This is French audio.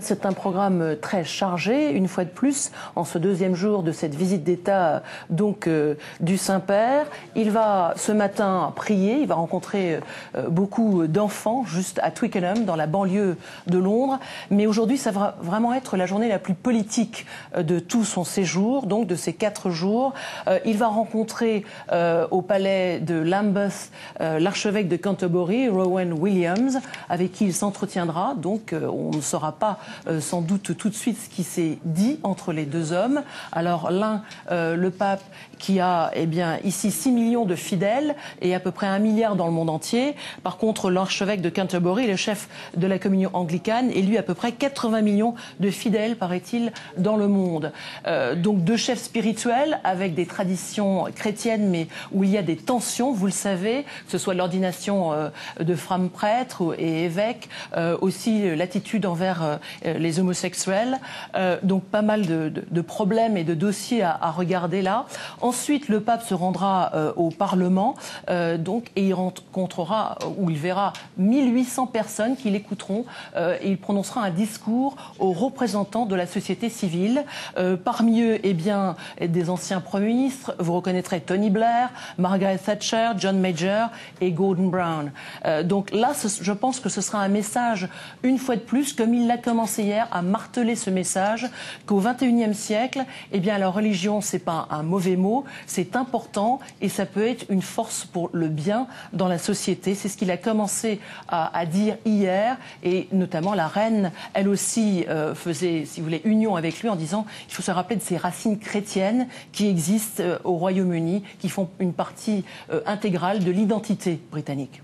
C'est un programme très chargé, une fois de plus, en ce deuxième jour de cette visite d'État du Saint-Père. Il va ce matin prier, il va rencontrer beaucoup d'enfants juste à Twickenham, dans la banlieue de Londres. Mais aujourd'hui, ça va vraiment être la journée la plus politique de tout son séjour, donc de ces 4 jours. Il va rencontrer au palais de Lambeth l'archevêque de Canterbury, Rowan Williams, avec qui il s'entretiendra. Donc on ne saura pas sans doute tout de suite ce qui s'est dit entre les deux hommes. Alors l'un, le pape, qui a ici 6 millions de fidèles et à peu près 1 milliard dans le monde entier. Par contre, l'archevêque de Canterbury, le chef de la communion anglicane, est lui à peu près 80 millions de fidèles, paraît-il, dans le monde. Donc 2 chefs spirituels avec des traditions chrétiennes, mais où il y a des tensions, vous le savez, que ce soit l'ordination de femmes prêtres et évêques, aussi l'attitude envers les homosexuels. Donc pas mal de problèmes et de dossiers à regarder là. Ensuite, le pape se rendra au Parlement et il rencontrera, où il verra 1800 personnes qui l'écouteront et il prononcera un discours aux représentants de la société civile. Parmi eux, des anciens premiers ministres. Vous reconnaîtrez Tony Blair, Margaret Thatcher, John Major et Gordon Brown. Donc là, je pense que ce sera un message, une fois de plus, comme il l'a commencé hier, à marteler ce message, qu'au XXIe siècle, la religion, c'est pas un mauvais mot, c'est important et ça peut être une force pour le bien dans la société. C'est ce qu'il a commencé à dire hier et notamment la reine, elle aussi faisait, si vous voulez, union avec lui en disant qu'il faut se rappeler de ces racines chrétiennes qui existent au Royaume-Uni, qui font une partie intégrale de l'identité britannique.